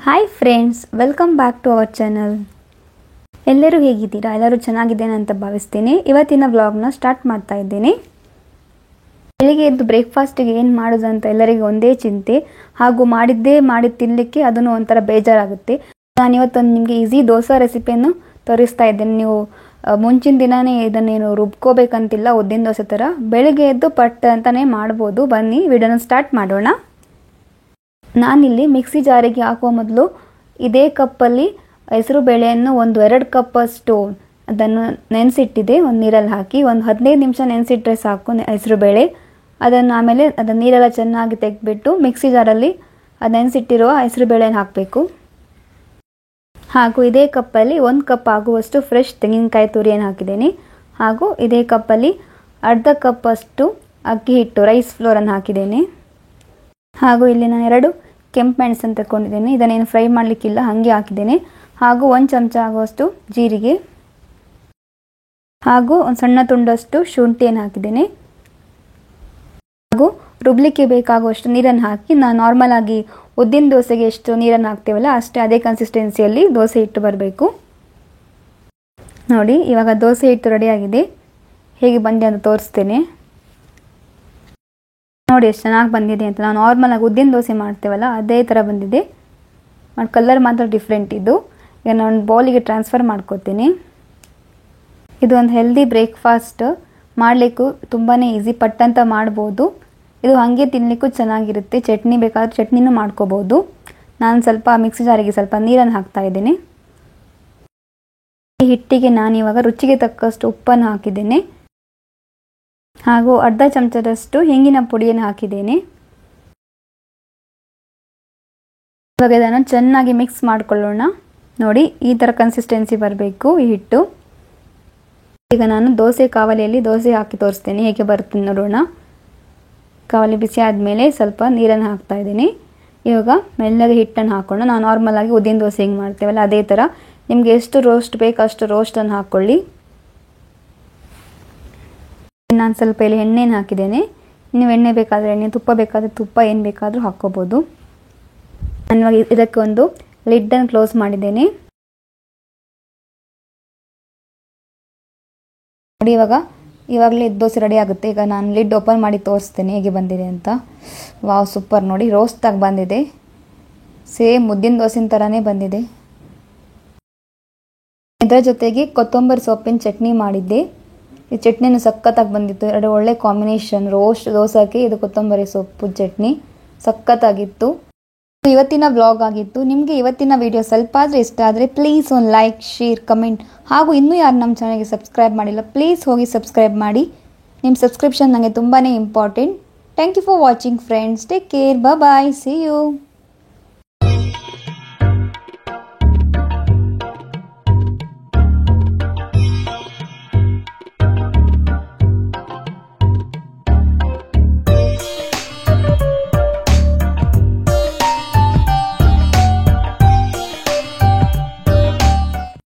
Hi friends, welcome back to our channel. ಎಲ್ಲರೂ ಹೇಗಿದ್ದೀರಾ? ಎಲ್ಲರೂ ಚೆನ್ನಾಗಿದ್ದೇನೆ ಅಂತ ಭಾವಿಸ್ತೀನಿ. ಇವತ್ತಿನ ವ್ಲಾಗ್ನ ಸ್ಟಾರ್ಟ್ ಮಾಡ್ತಾ ಇದ್ದೀನಿ. ಬೆಳಿಗ್ಗೆ ಎದ್ದು ಬ್ರೇಕ್ಫಾಸ್ಟಿಗೆ ಏನು ಮಾಡೋದು ಅಂತ ಎಲ್ಲರಿಗೂ ಒಂದೇ ಚಿಂತೆ, ಹಾಗೂ ಮಾಡಿ ತಿನ್ನಲಿಕ್ಕೆ ಅದನ್ನು ಒಂಥರ ಬೇಜಾರಾಗುತ್ತೆ. ನಾನು ಇವತ್ತೊಂದು ನಿಮಗೆ ಈಸಿ ದೋಸೆ ರೆಸಿಪಿಯನ್ನು ತೋರಿಸ್ತಾ ಇದ್ದೇನೆ. ನೀವು ಮುಂಚಿನ ದಿನವೇ ಇದನ್ನೇನು ರುಬ್ಕೋಬೇಕಂತಿಲ್ಲ. ಉದ್ದಿನ ದೋಸೆ ಥರ ಬೆಳಿಗ್ಗೆ ಎದ್ದು ಪಟ್ ಅಂತಲೇ ಮಾಡ್ಬೋದು. ಬನ್ನಿ ವಿಡಿಯೋನ ಸ್ಟಾರ್ಟ್ ಮಾಡೋಣ. ನಾನಿಲ್ಲಿ ಮಿಕ್ಸಿ ಜಾರಿಗೆ ಹಾಕುವ ಮೊದಲು ಇದೇ ಕಪ್ಪಲ್ಲಿ ಹೆಸರು ಬೇಳೆಯನ್ನು 1-2 ಕಪ್ಪಷ್ಟು ಅದನ್ನು ನೆನೆಸಿಟ್ಟಿದೆ. ಒಂದು ನೀರಲ್ಲಿ ಹಾಕಿ ಒಂದು 15 ನಿಮಿಷ ನೆನೆಸಿಟ್ರೆ ಸಾಕು ಹೆಸರು ಬೇಳೆ. ಅದನ್ನು ಆಮೇಲೆ ಅದನ್ನು ನೀರೆಲ್ಲ ಚೆನ್ನಾಗಿ ತೆಗೆದ್ಬಿಟ್ಟು ಮಿಕ್ಸಿ ಜಾರಲ್ಲಿ ಅದು ನೆನೆಸಿಟ್ಟಿರುವ ಹೆಸರು ಬೇಳೆನ ಹಾಕಬೇಕು. ಹಾಗೂ ಇದೇ ಕಪ್ಪಲ್ಲಿ 1 ಕಪ್ ಆಗುವಷ್ಟು ಫ್ರೆಶ್ ತೆಂಗಿನಕಾಯಿ ತುರಿಯನ್ನು ಹಾಕಿದ್ದೀನಿ. ಹಾಗೂ ಇದೇ ಕಪ್ಪಲ್ಲಿ ಅರ್ಧ ಕಪ್ಪಷ್ಟು ಅಕ್ಕಿ ಹಿಟ್ಟು ರೈಸ್ ಫ್ಲೋರನ್ನು ಹಾಕಿದ್ದೇನೆ. ಹಾಗೂ ಇಲ್ಲಿ ನಾನು 2 ಕೆಂಪು ಮೆಣಸನ್ನು ತಗೊಂಡಿದ್ದೇನೆ. ಇದನ್ನೇನು ಫ್ರೈ ಮಾಡಲಿಕ್ಕಿಲ್ಲ, ಹಾಗೆ ಹಾಕಿದ್ದೇನೆ. ಹಾಗೂ 1 ಚಮಚ ಆಗುವಷ್ಟು ಜೀರಿಗೆ, ಹಾಗೂ ಒಂದು ಸಣ್ಣ ತುಂಡಷ್ಟು ಶುಂಠಿಯನ್ನು ಹಾಕಿದ್ದೇನೆ. ಹಾಗೂ ರುಬ್ಲಿಕ್ಕೆ ಬೇಕಾಗುವಷ್ಟು ನೀರನ್ನು ಹಾಕಿ, ನಾನು ನಾರ್ಮಲ್ ಆಗಿ ಉದ್ದಿನ ದೋಸೆಗೆ ಎಷ್ಟು ನೀರನ್ನು ಹಾಕ್ತೇವಲ್ಲ ಅಷ್ಟೇ ಅದೇ ಕನ್ಸಿಸ್ಟೆನ್ಸಿಯಲ್ಲಿ ದೋಸೆ ಹಿಟ್ಟು ಬರಬೇಕು. ನೋಡಿ, ಇವಾಗ ದೋಸೆ ಹಿಟ್ಟು ರೆಡಿಯಾಗಿದೆ. ಹೇಗೆ ಬಂದಿದೆ ಅಂತ ತೋರಿಸ್ತೇನೆ. ನೋಡಿ ಎಷ್ಟು ಚೆನ್ನಾಗಿ ಬಂದಿದೆ ಅಂತ. ನಾವು ನಾರ್ಮಲಾಗಿ ಉದ್ದಿನ ದೋಸೆ ಮಾಡ್ತೇವಲ್ಲ ಅದೇ ಥರ ಬಂದಿದೆ. ಕಲರ್ ಮಾತ್ರ ಡಿಫ್ರೆಂಟ್ ಇದು. ಈಗ ನಾನು ಬೌಲಿಗೆ ಟ್ರಾನ್ಸ್ಫರ್ ಮಾಡ್ಕೋತೀನಿ. ಇದು ಒಂದು ಹೆಲ್ದಿ ಬ್ರೇಕ್ಫಾಸ್ಟ್, ಮಾಡಲಿಕ್ಕೂ ತುಂಬಾ ಈಸಿ, ಪಟ್ಟಂತ ಮಾಡ್ಬೋದು. ಇದು ಹಾಗೆ ತಿನ್ನಲಿಕ್ಕೂ ಚೆನ್ನಾಗಿರುತ್ತೆ. ಚಟ್ನಿ ಬೇಕಾದ್ರೆ ಚಟ್ನಿನೂ ಮಾಡ್ಕೋಬೋದು. ನಾನು ಸ್ವಲ್ಪ ಮಿಕ್ಸಿ ಜಾರಿಗೆ ಸ್ವಲ್ಪ ನೀರನ್ನು ಹಾಕ್ತಾ ಇದ್ದೀನಿ. ಈ ಹಿಟ್ಟಿಗೆ ನಾನು ಇವಾಗ ರುಚಿಗೆ ತಕ್ಕಷ್ಟು ಉಪ್ಪನ್ನು ಹಾಕಿದ್ದೇನೆ. ಹಾಗೂ ಅರ್ಧ ಚಮಚದಷ್ಟು ಹಿಂಗಿನ ಪುಡಿಯನ್ನು ಹಾಕಿದ್ದೇನೆ. ಇವಾಗ ಇದನ್ನು ಚೆನ್ನಾಗಿ ಮಿಕ್ಸ್ ಮಾಡಿಕೊಳ್ಳೋಣ. ನೋಡಿ, ಈ ಥರ ಕನ್ಸಿಸ್ಟೆನ್ಸಿ ಬರಬೇಕು ಈ ಹಿಟ್ಟು. ಈಗ ನಾನು ದೋಸೆ ಕಾವಲಿಯಲ್ಲಿ ದೋಸೆ ಹಾಕಿ ತೋರಿಸ್ತೇನೆ, ಹೇಗೆ ಬರುತ್ತೆ ನೋಡೋಣ. ಕಾವಲಿ ಬಿಸಿ ಆದಮೇಲೆ ಸ್ವಲ್ಪ ನೀರನ್ನು ಹಾಕ್ತಾ ಇದ್ದೀನಿ. ಇವಾಗ ಮೆಲ್ಲಗೆ ಹಿಟ್ಟನ್ನು ಹಾಕ್ಕೊಂಡು, ನಾವು ನಾರ್ಮಲ್ ಆಗಿ ಉದ್ದಿನ ದೋಸೆ ಹೆಂಗೆ ಮಾಡ್ತೇವಲ್ಲ ಅದೇ ಥರ ನಿಮಗೆ ಎಷ್ಟು ರೋಸ್ಟ್ ಬೇಕು ಅಷ್ಟು ರೋಸ್ಟನ್ನು ಹಾಕ್ಕೊಳ್ಳಿ. ನಾನು ಸ್ವಲ್ಪ ಇಲ್ಲಿ ಎಣ್ಣೆನ ಹಾಕಿದ್ದೇನೆ. ನೀವು ಎಣ್ಣೆ ಬೇಕಾದರೆ ಎಣ್ಣೆ, ತುಪ್ಪ ಬೇಕಾದರೆ ತುಪ್ಪ, ಏನು ಬೇಕಾದರೂ ಹಾಕ್ಕೋಬೋದು. ನಾನು ಇವಾಗ ಇದಕ್ಕೆ ಒಂದು ಲಿಡ್ಡನ್ನು ಕ್ಲೋಸ್ ಮಾಡಿದ್ದೇನೆ. ನೋಡಿ, ಇವಾಗಲೇ ದೋಸೆ ರೆಡಿ ಆಗುತ್ತೆ. ಈಗ ನಾನು ಲಿಡ್ ಓಪನ್ ಮಾಡಿ ತೋರಿಸ್ತೇನೆ ಹೇಗೆ ಬಂದಿದೆ ಅಂತ. Wow, super! ನೋಡಿ, ರೋಸ್ಟಾಗಿ ಬಂದಿದೆ. ಸೇಮ್ ಉದ್ದಿನ ದೋಸೆನ ಥರನೇ ಬಂದಿದೆ. ಇದರ ಜೊತೆಗೆ ಕೊತ್ತಂಬರಿ ಸೊಪ್ಪಿನ ಚಟ್ನಿ ಮಾಡಿದ್ದೆ. ಈ ಚಟ್ನಿನೂ ಸಖತ್ತಾಗಿ ಬಂದಿತ್ತು. 2 ಒಳ್ಳೆ ಕಾಂಬಿನೇಷನ್. ರೋಸ್ಟ್ ದೋಸೆಗೆ ಇದು ಕೊತ್ತಂಬರಿ ಸೊಪ್ಪು ಚಟ್ನಿ ಸಖತ್ತಾಗಿತ್ತು. ಇವತ್ತಿನ ವ್ಲಾಗ್ ಆಗಿತ್ತು. ನಿಮಗೆ ಇವತ್ತಿನ ವಿಡಿಯೋ ಸ್ವಲ್ಪ ಆದರೂ ಇಷ್ಟ ಆದರೆ ಪ್ಲೀಸ್ ಒಂದು ಲೈಕ್, ಶೇರ್, ಕಮೆಂಟ್, ಹಾಗೂ ಇನ್ನೂ ಯಾರು ನಮ್ಮ ಚಾನಲ್ಗೆ ಸಬ್ಸ್ಕ್ರೈಬ್ ಮಾಡಿಲ್ಲ ಪ್ಲೀಸ್ ಹೋಗಿ ಸಬ್ಸ್ಕ್ರೈಬ್ ಮಾಡಿ. ನಿಮ್ಮ ಸಬ್ಸ್ಕ್ರಿಪ್ಷನ್ ನನಗೆ ತುಂಬಾ important. Thank you for watching friends. Take care. Bye. See you.